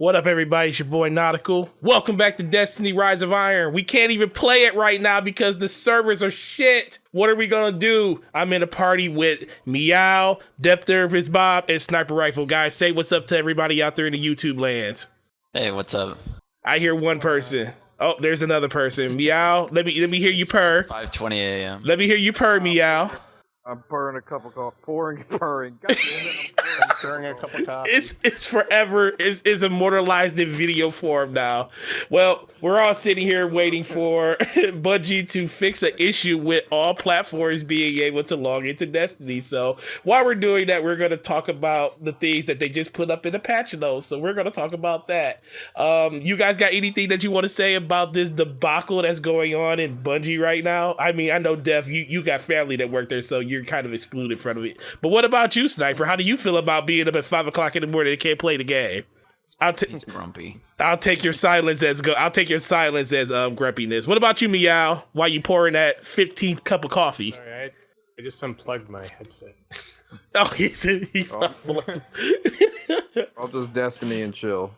What up, everybody? It's your boy Nautical. Welcome back to Destiny Rise of Iron. We can't even play it right now because the servers are shit. What are we gonna do? I'm in a party with Meow, Death Therapist Bob, and Sniper Rifle. Guys, say what's up to everybody out there in the YouTube lands. Hey, what's up? I hear one person. Oh, there's another person. Meow, let me hear you purr. 5:20 a.m. Let me hear you purr, Meow. I'm pouring a cup of coffee. Pouring. God damn it, I'm Stirring a cup of coffee. It's forever. It's immortalized in video form now. Well, we're all sitting here waiting for Bungie to fix an issue with all platforms being able to log into Destiny. So while we're doing that, we're going to talk about the things that they just put up in the patch notes. So we're going to talk about that. You guys got anything that you want to say about this debacle that's going on in Bungie right now? I mean, I know Def, you got family that work there, so you're kind of excluded from it. But what about you, Sniper? How do you feel about being up at 5 o'clock in the morning and can't play the game? He's grumpy. I'll take your silence as grumpiness. What about you, Meow? While you pouring that 15th cup of coffee? Sorry, I just unplugged my headset. Oh, he's I'll just Destiny and chill.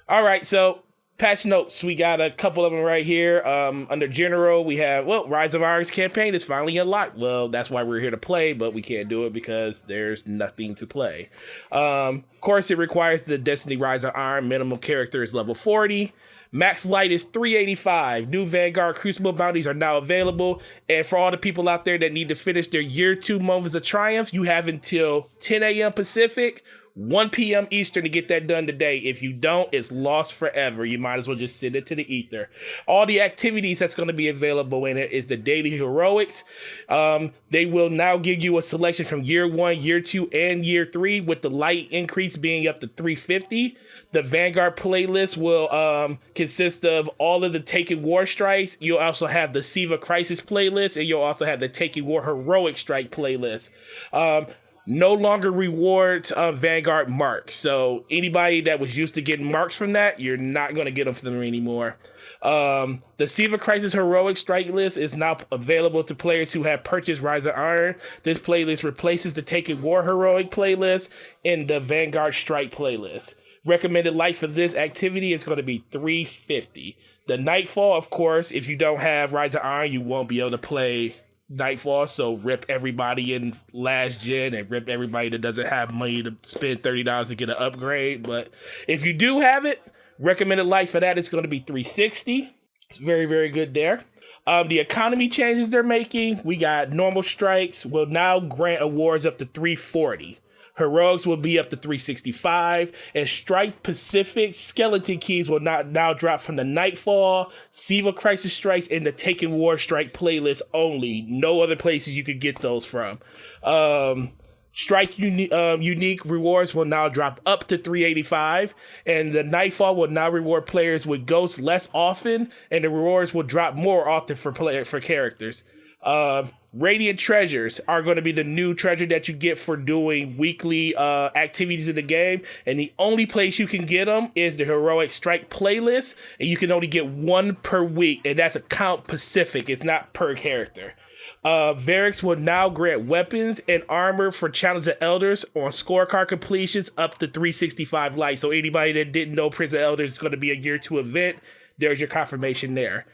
All right, so patch notes. We got a couple of them right here. Under general, we have, Rise of Iron's campaign is finally unlocked. Well, that's why we're here to play, but we can't do it because there's nothing to play. Of course, it requires the Destiny Rise of Iron minimum character is level 40. Max light is 385. New Vanguard Crucible bounties are now available. And for all the people out there that need to finish their year 2 Moments of Triumph, you have until 10 a.m. Pacific, 1 p.m. Eastern to get that done today. If you don't, it's lost forever. You might as well just send it to the ether. All the activities that's going to be available in it is the daily heroics. They will now give you a selection from year 1, year 2, and year 3, with the light increase being up to 350. The Vanguard playlist will consist of all of the Taken War strikes. You'll also have the Siva Crisis playlist, and you'll also have the Taken War Heroic Strike playlist. No longer rewards Vanguard marks. So anybody that was used to getting marks from that, you're not going to get them from them anymore. The Siva Crisis Heroic Strike list is now available to players who have purchased Rise of Iron. This playlist replaces the Taken War Heroic playlist and the Vanguard Strike playlist. Recommended light for this activity is going to be 350. The Nightfall, of course, if you don't have Rise of Iron, you won't be able to play Nightfall, so rip everybody in last gen and rip everybody that doesn't have money to spend $30 to get an upgrade. But if you do have it, recommended light for that is going to be 360. It's very, very good there. The economy changes they're making, we got normal strikes will now grant awards up to 340. Heroics will be up to 365, and Strike Pacific skeleton keys will now drop from the Nightfall, Siva Crisis strikes, and the Taken War Strike playlist only. No other places you could get those from. Strike unique rewards will now drop up to 385, and the Nightfall will now reward players with ghosts less often, and the rewards will drop more often for characters. Radiant treasures are going to be the new treasure that you get for doing weekly activities in the game, and the only place you can get them is the Heroic Strike playlist, and you can only get 1 per week, and that's account Pacific. It's not per character. Varix will now grant weapons and armor for Challenge of Elders on scorecard completions up to 365 light. So anybody that didn't know Prince of Elders is going to be a year 2 event, there's your confirmation there.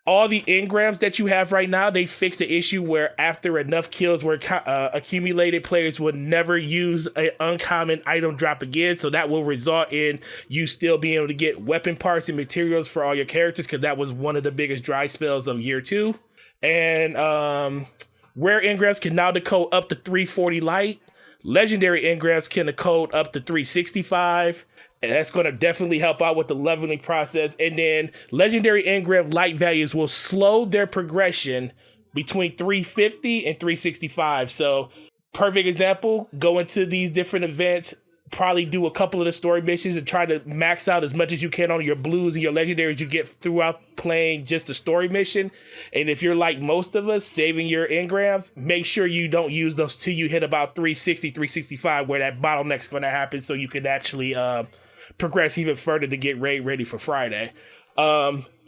All the engrams that you have right now, they fixed the issue where after enough kills were accumulated, players would never use an uncommon item drop again. So that will result in you still being able to get weapon parts and materials for all your characters, because that was one of the biggest dry spells of year 2. And rare engrams can now decode up to 340 light. Legendary engrams can decode up to 365. And that's going to definitely help out with the leveling process. And then legendary engram light values will slow their progression between 350 and 365. So perfect example, go into these different events, probably do a couple of the story missions and try to max out as much as you can on your blues and your legendaries you get throughout playing just a story mission. And if you're like most of us, saving your engrams, make sure you don't use those till you hit about 360, 365, where that bottleneck's going to happen, so you can actually progress even further to get raid ready for Friday.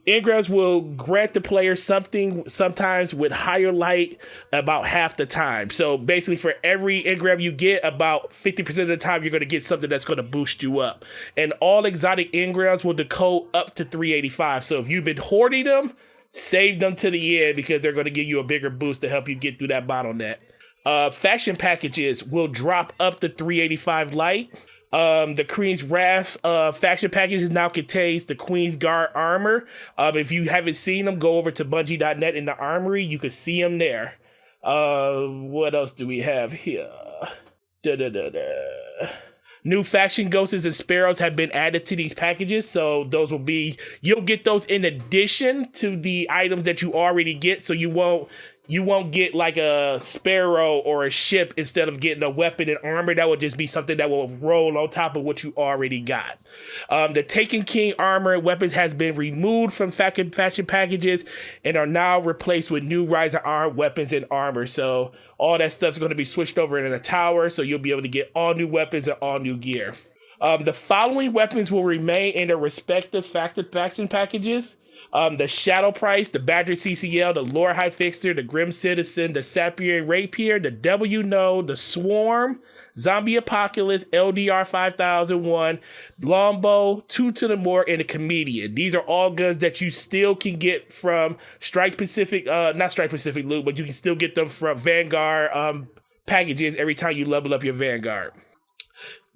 Engrams will grant the player something sometimes with higher light about half the time. So basically for every engram you get, about 50% of the time you're going to get something that's going to boost you up. And all exotic engrams will decode up to 385. So if you've been hoarding them, save them to the end because they're going to give you a bigger boost to help you get through that bottleneck. Faction packages will drop up to 385 light. The Queen's Wrath faction packages now contains the Queen's Guard armor. If you haven't seen them, go over to Bungie.net in the armory. You can see them there. What else do we have here? New faction ghosts and sparrows have been added to these packages, so those will be, you'll get those in addition to the items that you already get, so you won't get like a sparrow or a ship instead of getting a weapon and armor. That will just be something that will roll on top of what you already got. The Taken King armor and weapons has been removed from faction packages and are now replaced with new Rise of Iron weapons and armor. So all that stuff's going to be switched over in a tower, so you'll be able to get all new weapons and all new gear. The following weapons will remain in their respective faction packages. The Shadow Price, the Badger CCL, the Lore High Fixer, the Grim Citizen, the Sapphire Rapier, the W Node, the Swarm, Zombie Apocalypse, LDR 5001, Longbow, Two to the More, and the Comedian. These are all guns that you still can get from Strike Pacific, not Strike Pacific loot, but you can still get them from Vanguard packages every time you level up your Vanguard.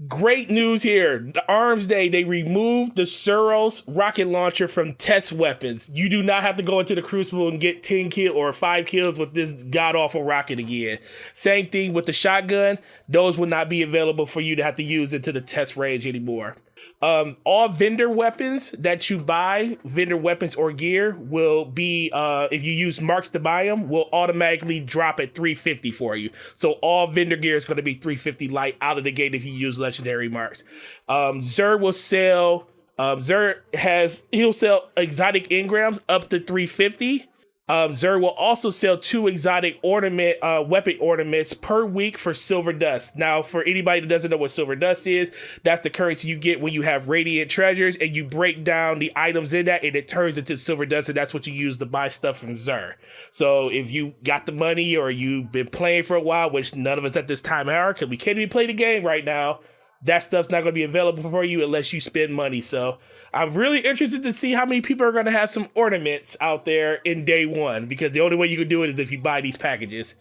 Great news here. The Arms Day, they removed the Suros rocket launcher from test weapons. You do not have to go into the Crucible and get 10 kills or 5 kills with this god-awful rocket again. Same thing with the shotgun. Those will not be available for you to have to use into the test range anymore. All vendor weapons that you buy, vendor weapons or gear, will be, if you use marks to buy them, will automatically drop at 350 for you. So all vendor gear is going to be 350 light out of the gate if you use legendary marks. Xur will sell, he'll sell exotic engrams up to 350. Xur will also sell 2 exotic weapon ornaments per week for Silver Dust. Now, for anybody that doesn't know what Silver Dust is, that's the currency you get when you have Radiant Treasures and you break down the items in that and it turns into Silver Dust, and that's what you use to buy stuff from Xur. So if you got the money or you've been playing for a while, which none of us at this time are because we can't even play the game right now, that stuff's not going to be available for you unless you spend money. So I'm really interested to see how many people are going to have some ornaments out there in day one, because the only way you can do it is if you buy these packages.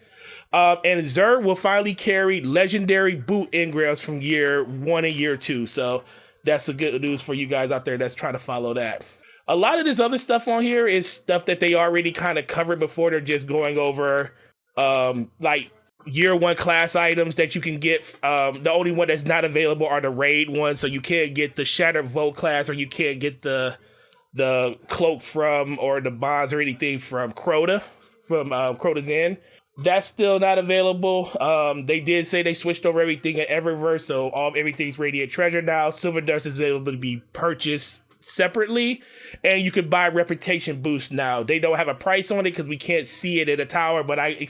And Xur will finally carry legendary boot engrams from year 1 and year 2. So that's the good news for you guys out there that's trying to follow that. A lot of this other stuff on here is stuff that they already kind of covered before. They're just going over like year 1 class items that you can get. The only one that's not available are the raid ones, so you can't get the Shattered Vault class, or you can't get the cloak from, or the bonds or anything from Crota, from Crota's End. That's still not available. They did say they switched over everything at Eververse, so everything's Radiant Treasure now. Silver Dust is able to be purchased separately, and you can buy reputation boost now. They don't have a price on it because we can't see it in a tower, but I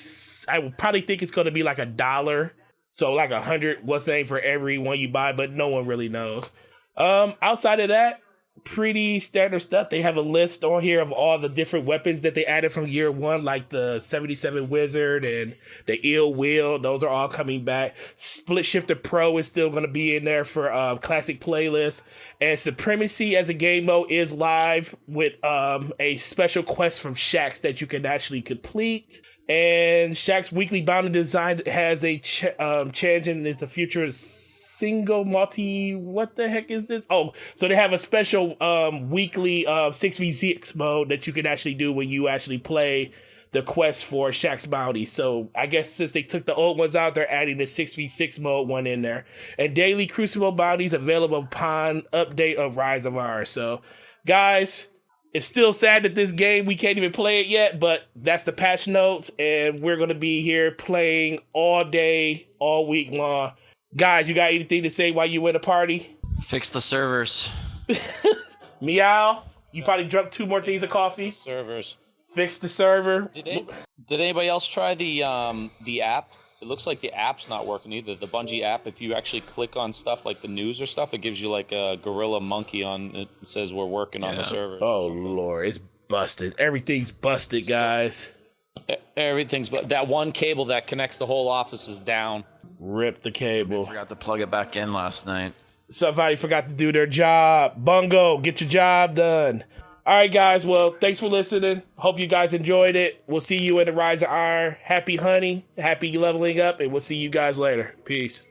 would probably think it's going to be like $1, so like 100 what's the name for every one you buy, but no one really knows. Outside of that, pretty standard stuff. They have a list on here of all the different weapons that they added from year 1, like the 77 Wizard and the Ill Will. Those are all coming back. Split Shifter Pro is still going to be in there for classic playlist. And Supremacy as a game mode is live with a special quest from Shaxx that you can actually complete. And Shaxx weekly bounty design has a change in the future single multi, what the heck is this? Oh, so they have a special weekly 6v6 mode that you can actually do when you actually play the quest for Shaxx bounty. So I guess since they took the old ones out, they're adding the 6v6 mode one in there. And daily Crucible bounties available upon update of Rise of Iron. So guys, it's still sad that this game, we can't even play it yet, but that's the patch notes, and we're going to be here playing all day, all week long. Guys, you got anything to say while you in a party? Fix the servers. Meow, you probably drunk 2 more things of coffee. Servers. Fix the server. Did anybody else try the app it looks like the app's not working either. The Bungie app, if you actually click on stuff like the news or stuff, it gives you like a gorilla monkey on it. It says we're working on the server. Oh Lord, it's busted. Everything's busted, guys. Everything's but that one cable that connects the whole office is down. Rip the cable. Forgot to plug it back in last night. Somebody forgot to do their job. Bungo, get your job done. All right, guys. Well, thanks for listening. Hope you guys enjoyed it. We'll see you in the Rise of Iron. Happy hunting, happy leveling up, and we'll see you guys later. Peace.